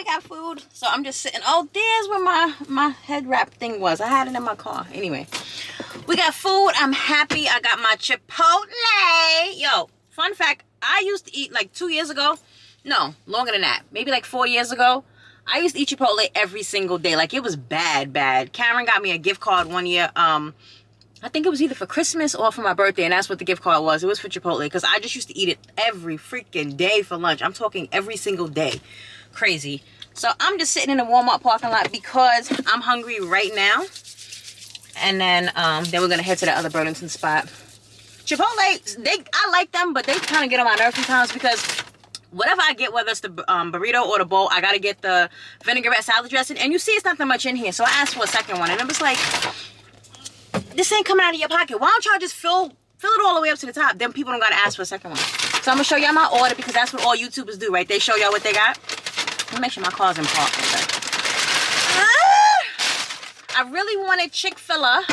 got food. So I'm just sitting. Oh, there's where my head wrap thing was. I had it in my car. Anyway, we got food. I'm happy. I got my Chipotle. Yo, fun fact. I used to eat like 2 years ago. No, longer than that. Maybe like 4 years ago. I used to eat Chipotle every single day. Like, it was bad. Karen got me a gift card one year. I think it was either for Christmas or for my birthday, and that's what the gift card was. It was for Chipotle, because I just used to eat it every freaking day for lunch. I'm talking every single day. Crazy. So I'm just sitting in the Walmart parking lot because I'm hungry right now. And then we're gonna head to the other Burlington spot. Chipotle, I like them, but they kind of get on my nerves sometimes, because whatever I get, whether it's the burrito or the bowl, I gotta get the vinaigrette salad dressing. And you see, it's not that much in here, so I asked for a second one, and it was like, this ain't coming out of your pocket. Why don't y'all just fill it all the way up to the top? Then people don't gotta ask for a second one. So I'm gonna show y'all my order, because that's what all YouTubers do, right? They show y'all what they got. Let me make sure my car's in park. I really wanted Chick-fil-A,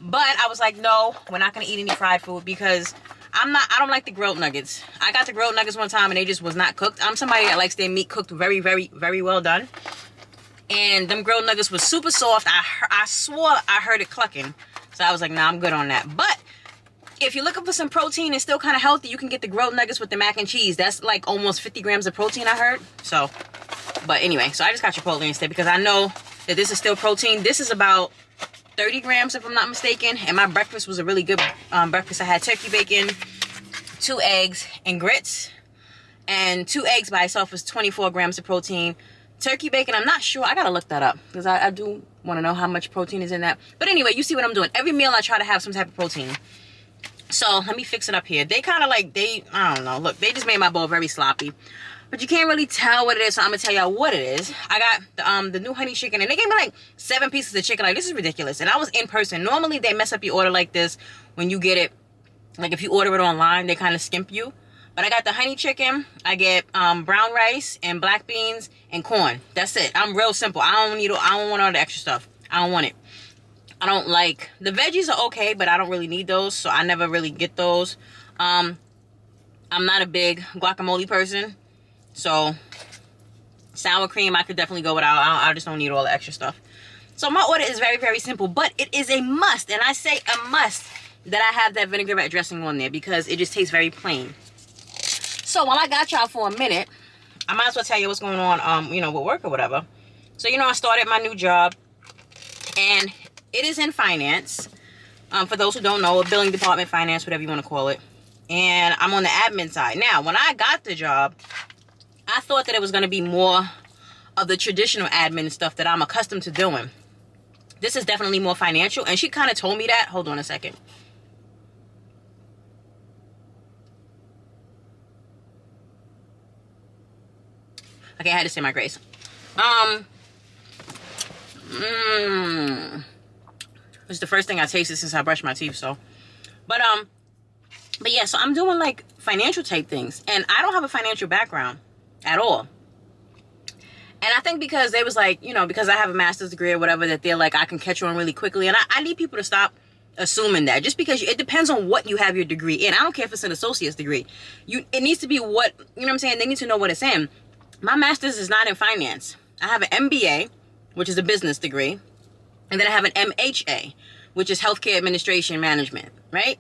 but I was like, no, we're not gonna eat any fried food, because I don't like the grilled nuggets. I got the grilled nuggets one time and they just was not cooked. I'm somebody that likes their meat cooked very, very, very well done. And them grilled nuggets was super soft. I swore I heard it clucking. So I was like, nah, I'm good on that. But if you're looking for some protein and still kind of healthy, you can get the grilled nuggets with the mac and cheese. That's like almost 50 grams of protein, I heard. So, but anyway, so I just got Chipotle instead, because I know that this is still protein. This is about 30 grams, if I'm not mistaken. And my breakfast was a really good breakfast. I had turkey bacon, 2 eggs, and grits. And 2 eggs by itself was 24 grams of protein. Turkey bacon, I'm not sure. I gotta look that up, because I do want to know how much protein is in that. But anyway, you see what I'm doing. Every meal I try to have some type of protein. So let me fix it up here. They kind of like, I don't know. Look, they just made my bowl very sloppy. But you can't really tell what it is, so I'm gonna tell y'all what it is. I got the new honey chicken, and they gave me like 7 pieces of chicken. Like, this is ridiculous. And I was in person. Normally they mess up your order like this when you get it. Like, if you order it online, they kind of skimp you. But I got the honey chicken. I get brown rice and black beans and corn. That's it. I'm real simple. I don't want all the extra stuff. I don't want it. I don't like, the veggies are okay, but I don't really need those, so I never really get those. I'm not a big guacamole person, so sour cream I could definitely go without. I just don't need all the extra stuff. So my order is very, very simple, but it is a must, and I say a must, that I have that vinaigrette dressing on there, because it just tastes very plain. So while I got y'all for a minute, I might as well tell you what's going on, with work or whatever. So, I started my new job, and it is in finance. For those who don't know, a billing department, finance, whatever you want to call it. And I'm on the admin side. Now, when I got the job, I thought that it was going to be more of the traditional admin stuff that I'm accustomed to doing. This is definitely more financial, and she kind of told me that. Hold on a second. Okay, I had to say my grace. It's the first thing I tasted since I brushed my teeth, so. But yeah, so I'm doing like financial type things, and I don't have a financial background at all. And I think because they was like, because I have a master's degree or whatever, that they're like, I can catch on really quickly. And I need people to stop assuming that, just because it depends on what you have your degree in. I don't care if it's an associate's degree. It needs to be what, what I'm saying? They need to know what it's in. My master's is not in finance. I have an MBA, which is a business degree. And then I have an MHA, which is healthcare administration management, right?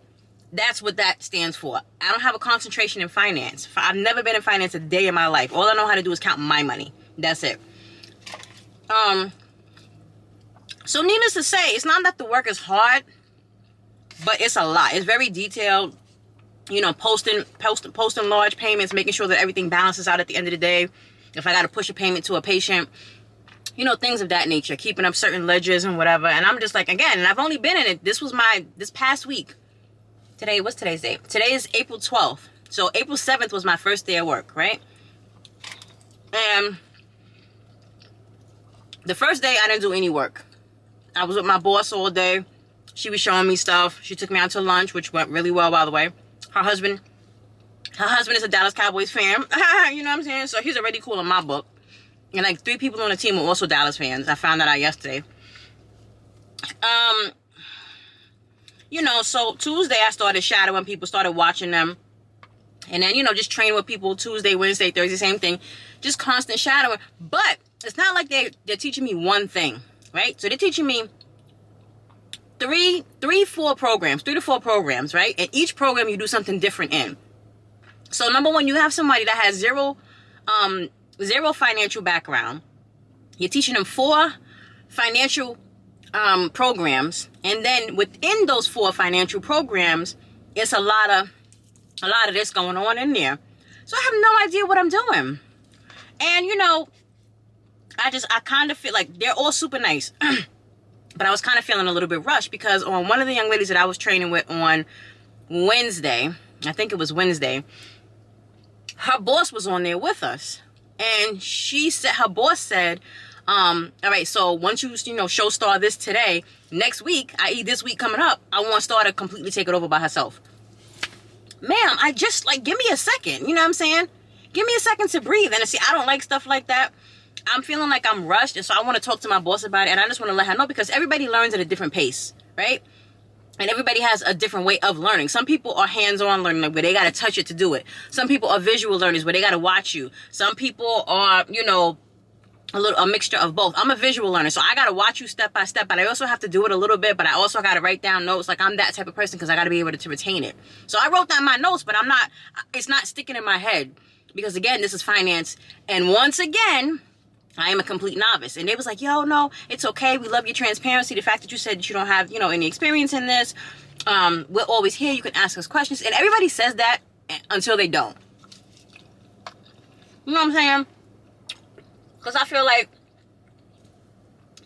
That's what that stands for. I don't have a concentration in finance. I've never been in finance a day in my life. All I know how to do is count my money. That's it. So needless to say, it's not that the work is hard, but it's a lot. It's very detailed. Posting large payments, making sure that everything balances out at the end of the day. If I got to push a payment to a patient, things of that nature, keeping up certain ledgers and whatever. And I'm just like, again, and I've only been in it. This past week. What's today's date? Today is April 12th. So April 7th was my first day of work, right? And the first day I didn't do any work. I was with my boss all day. She was showing me stuff. She took me out to lunch, which went really well, by the way. Her husband is a Dallas Cowboys fan. You know what I'm saying? So he's already cool in my book. And like 3 people on the team were also Dallas fans. I found that out yesterday. So Tuesday I started shadowing people, started watching them. And then, you know, just train with people Tuesday, Wednesday, Thursday, same thing. Just constant shadowing. But it's not like they're teaching me one thing, right? So they're teaching me three to four programs, right? And each program you do something different in. So number one, you have somebody that has zero financial background. You're teaching them 4 financial programs. And then within those 4 financial programs, it's a lot of this going on in there. So I have no idea what I'm doing. And, you know, I kind of feel like they're all super nice. But I was kind of feeling a little bit rushed because on one of the young ladies that I was training with on Wednesday, I think it was Wednesday, her boss was on there with us. And her boss said, all right, so once you know, show Star this today, next week, i.e. this week coming up, I want Star to completely take it over by herself. Ma'am, give me a second. You know what I'm saying? Give me a second to breathe. And see, I don't like stuff like that. I'm feeling like I'm rushed. And so I want to talk to my boss about it. And I just want to let her know because everybody learns at a different pace, right? And everybody has a different way of learning. Some people are hands-on learning where they got to touch it to do it. Some people are visual learners where they got to watch you. Some people are, you know, a mixture of both. I'm a visual learner, so I got to watch you step by step, but I also have to do it a little bit, but I also got to write down notes. Like, I'm that type of person because I got to be able to retain it. So I wrote down my notes, but it's not sticking in my head because, again, this is finance. And once again, I am a complete novice. And they was like, yo, no, it's okay. We love your transparency. The fact that you said that you don't have, you know, any experience in this. We're always here. You can ask us questions. And everybody says that until they don't. You know what I'm saying? Because I feel like,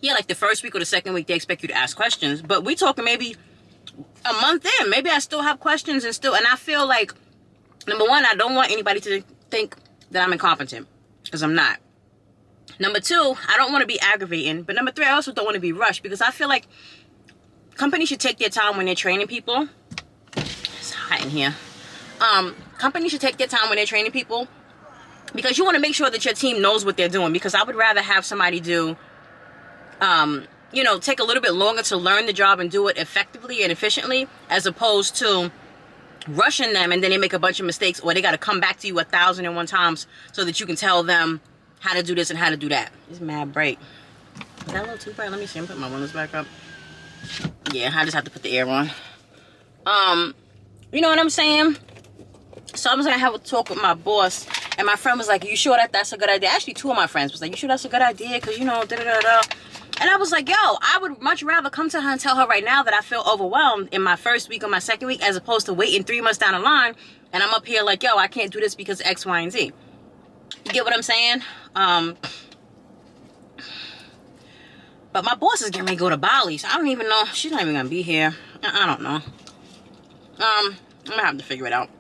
yeah, like the first week or the second week, they expect you to ask questions. But we talking maybe a month in. Maybe I still have questions and I feel like, number one, I don't want anybody to think that I'm incompetent. Because I'm not. Number two, I don't want to be aggravating. But number three, I also don't want to be rushed. Because I feel like companies should take their time when they're training people. It's hot in here. Companies should take their time when they're training people. Because you want to make sure that your team knows what they're doing. Because I would rather have somebody do, you know, take a little bit longer to learn the job and do it effectively and efficiently, as opposed to rushing them and then they make a bunch of mistakes, or they got to come back to you 1,001 times so that you can tell them how to do this and how to do that. It's mad bright. Is that a little too bright? Let me see. I'm putting my windows back up. Yeah, I just have to put the air on. You know what I'm saying? So I was going to have a talk with my boss. And my friend was like, you sure that's a good idea? Actually, 2 of my friends was like, you sure that's a good idea? Because, you know, da-da-da-da. And I was like, yo, I would much rather come to her and tell her right now that I feel overwhelmed in my first week or my second week, as opposed to waiting 3 months down the line. And I'm up here like, yo, I can't do this because X, Y, and Z. You get what I'm saying? But my boss is getting ready to go to Bali. So I don't even know. She's not even going to be here. I don't know. I'm going to have to figure it out.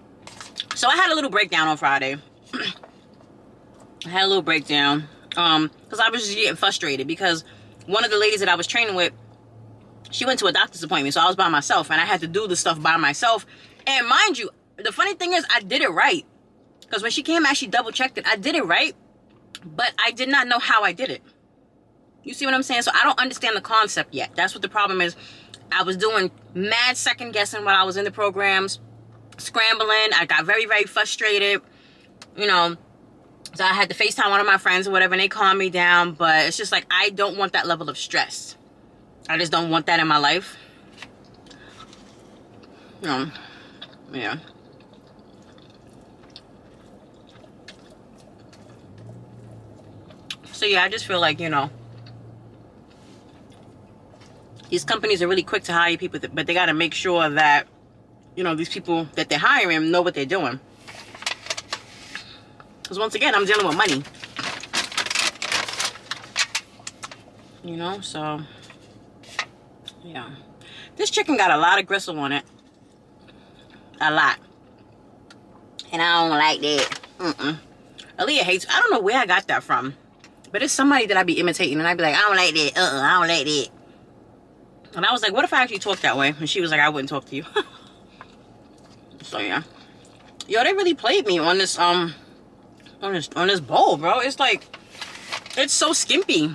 So I had a little breakdown on Friday. I had a little breakdown because I was just getting frustrated because one of the ladies that I was training with, she went to a doctor's appointment, so I was by myself and I had to do the stuff by myself. And mind you, the funny thing is I did it right, because when she came out, she double checked it. I did it right, but I did not know how I did it. You see what I'm saying? So I don't understand the concept yet. That's what the problem is. I was doing mad second guessing while I was in the programs, scrambling. I got very, very frustrated, you know. So I had to FaceTime one of my friends or whatever, and they calmed me down. But it's just like, I don't want that level of stress. I just don't want that in my life. Yeah. So yeah, I just feel like, you know, these companies are really quick to hire people, but they got to make sure that, you know, these people that they're hiring know what they're doing. Because once again, I'm dealing with money. You know, so, yeah. This chicken got a lot of gristle on it. A lot. And I don't like that. Aaliyah hates, I don't know where I got that from. But it's somebody that I be imitating. And I be like, I don't like that. I don't like that. And I was like, what if I actually talk that way? And she was like, I wouldn't talk to you. So, yeah. Yo, they really played me on this, on this bowl, bro. It's like, it's so skimpy.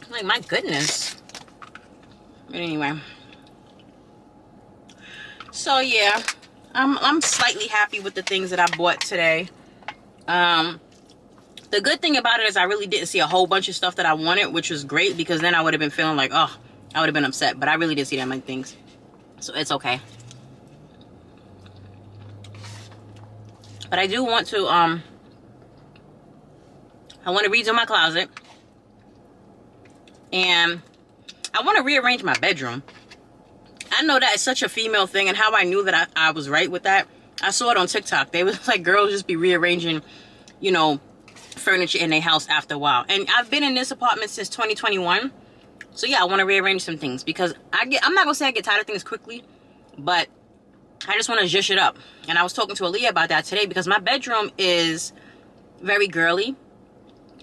Like, my goodness. But anyway. So, yeah. I'm slightly happy with the things that I bought today. The good thing about it is I really didn't see a whole bunch of stuff that I wanted, which was great, because then I would have been feeling like, oh, I would have been upset. But I really didn't see that many things, so it's okay. But I do want to I want to redo my closet, and I want to rearrange my bedroom. I know that it's such a female thing, and how I knew that I was right with that, I saw it on TikTok. They was like, girls just be rearranging, you know, furniture in their house after a while. And I've been in this apartment since 2021, so yeah, I want to rearrange some things, because I'm not gonna say I get tired of things quickly, but I just want to zhuzh it up. And I was talking to Aaliyah about that today, because my bedroom is very girly,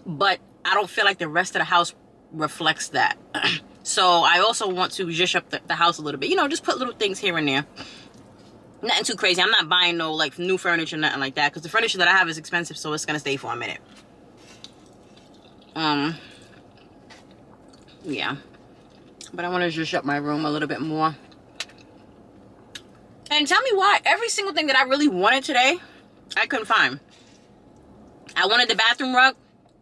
but I don't feel like the rest of the house reflects that. So I also want to zhuzh up the house a little bit, you know, just put little things here and there. Nothing too crazy. I'm not buying no like new furniture, nothing like that, because the furniture that I have is expensive, so it's gonna stay for a minute. Yeah, but I want to zhuzh up my room a little bit more. And tell me why every single thing that I really wanted today, I couldn't find. I wanted the bathroom rug,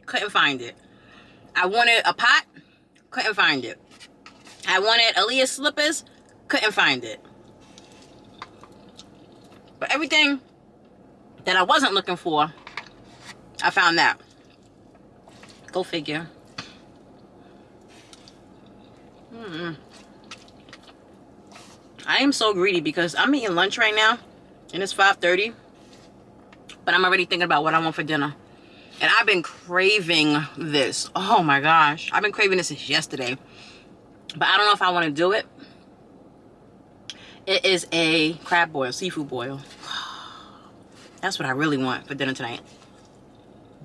couldn't find it. I wanted a pot, couldn't find it. I wanted Aaliyah's slippers, couldn't find it. But everything that I wasn't looking for, I found that. Go figure. I am so greedy, because I'm eating lunch right now, and it's 5:30. But I'm already thinking about what I want for dinner. And I've been craving this. Oh my gosh. I've been craving this since yesterday. But I don't know if I want to do it. It is a crab boil, seafood boil. That's what I really want for dinner tonight.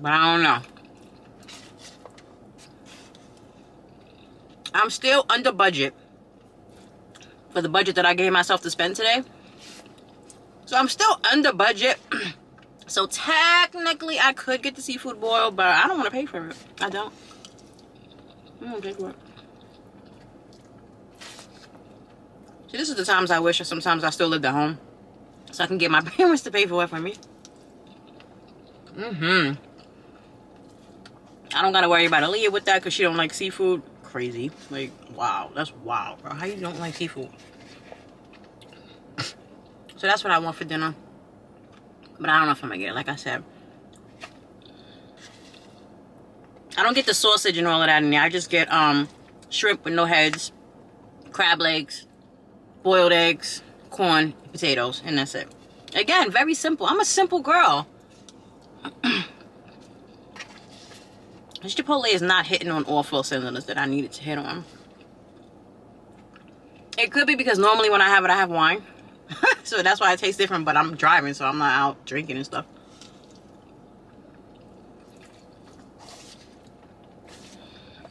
But I don't know. I'm still under budget for the budget that I gave myself to spend today. So I'm still under budget. So technically I could get the seafood boil, but I don't want to pay for it. I don't want to pay for it. See, this is the times I wish sometimes I still lived at home, so I can get my parents to pay for it for me. I don't gotta worry about Aaliyah with that, because she don't like seafood. Crazy. Like, wow. That's wild, bro. How you don't like seafood? So that's what I want for dinner. But I don't know if I'm gonna get it, like I said. I don't get the sausage and all of that in there. I just get shrimp with no heads, crab legs, boiled eggs, corn, potatoes, and that's it. Again, very simple. I'm a simple girl. This Chipotle is not hitting on all 4 cylinders that I needed to hit on. It could be because normally when I have it, I have wine. So that's why it tastes different, but I'm driving, so I'm not out drinking and stuff.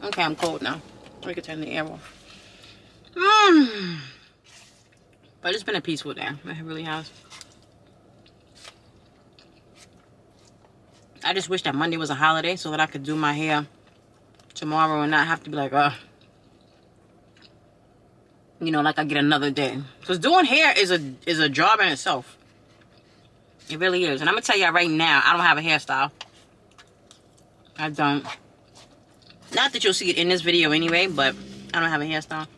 Okay, I'm cold now. We can turn the air off. But it's been a peaceful day. It really has. I just wish that Monday was a holiday so that I could do my hair tomorrow and not have to be like, you know, like I get another day. Because doing hair is a job in itself. It really is. And I'm going to tell you right now, I don't have a hairstyle. I don't. Not that you'll see it in this video anyway, but I don't have a hairstyle.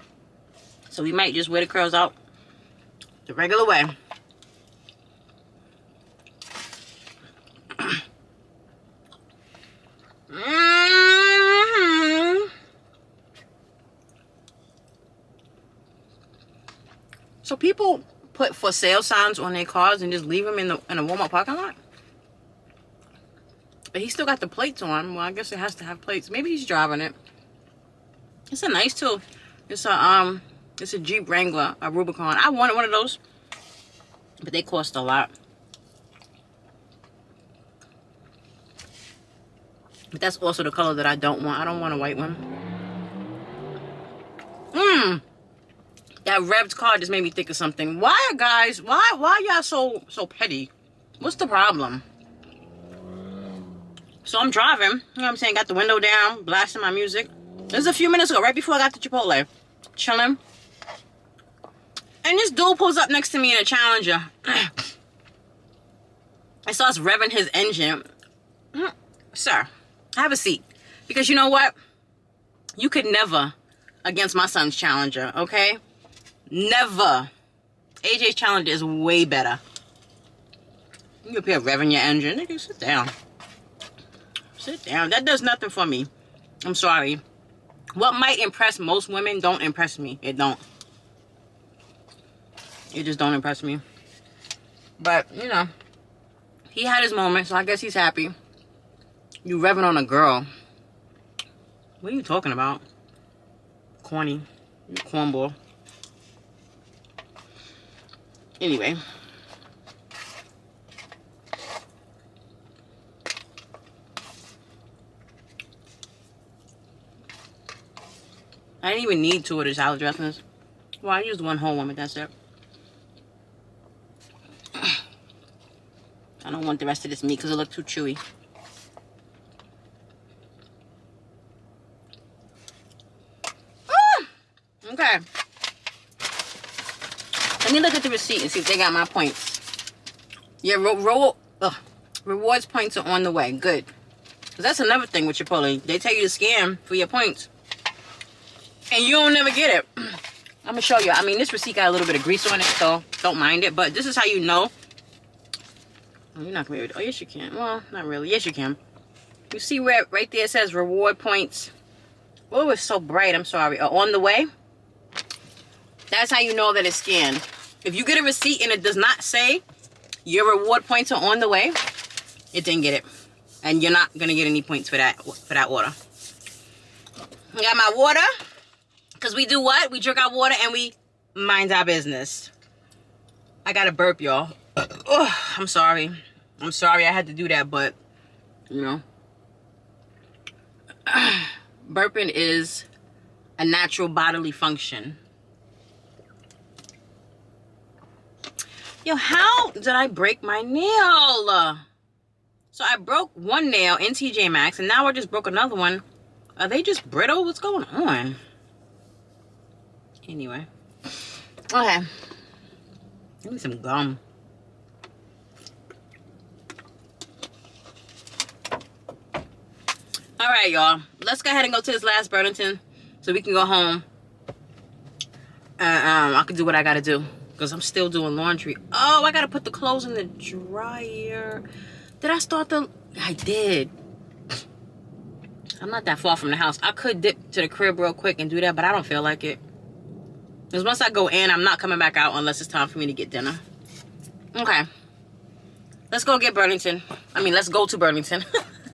So we might just wear the curls out the regular way. So people put for sale signs on their cars and just leave them in a Walmart parking lot? But he still got the plates on. Well, I guess it has to have plates. Maybe he's driving it. It's a nice tool. It's a Jeep Wrangler, a Rubicon. I wanted one of those, but they cost a lot. But that's also the color that I don't want. I don't want a white one. That revved car just made me think of something. Why, guys? Why y'all so petty? What's the problem? So I'm driving. You know what I'm saying? Got the window down, blasting my music. This is a few minutes ago, right before I got to Chipotle. Chilling. And this dude pulls up next to me in a Challenger. And starts revving his engine. Sir, have a seat. Because you know what? You could never against my son's Challenger, okay? Never. AJ's Challenger is way better. You up here revving your engine. Nigga, sit down. Sit down. That does nothing for me. I'm sorry. What might impress most women don't impress me. It don't. It just don't impress me. But, you know, he had his moment, so I guess he's happy. You revving on a girl. What are you talking about? Corny. You cornball. Anyway. I didn't even need 2 of the salad dressings. Well, I used 1 whole one, but that's it. I don't want the rest of this meat because it looks too chewy. Okay. Let me look at the receipt and see if they got my points. Yeah, rewards points are on the way. Good. Because that's another thing with Chipotle. They tell you to scam for your points. And you don't never get it. I'm going to show you. I mean, this receipt got a little bit of grease on it, so don't mind it. But this is how you know. Oh, you're not going to be able to. Oh, yes, you can. Well, not really. Yes, you can. You see where right there it says reward points. Oh, it's so bright. I'm sorry. On the way. That's how you know that it's scanned. If you get a receipt and it does not say your reward points are on the way, it didn't get it. And you're not going to get any points for that order. I got my water. Because we do what? We drink our water and we mind our business. I got to burp, y'all. Oh, I'm sorry. I'm sorry I had to do that, but, you know. Burping is a natural bodily function. Yo, how did I break my nail? So I broke 1 nail in TJ Maxx, and now I just broke another one. Are they just brittle? What's going on? Anyway. Okay. Give me some gum. Alright, y'all. Let's go ahead and go to this last Burlington so we can go home. I can do what I gotta do. Because I'm still doing laundry. Oh, I gotta put the clothes in the dryer. Did I start the... I did. I'm not that far from the house. I could dip to the crib real quick and do that, but I don't feel like it. Because once I go in, I'm not coming back out unless it's time for me to get dinner. Okay. Let's go get Burlington. I mean, let's go to Burlington.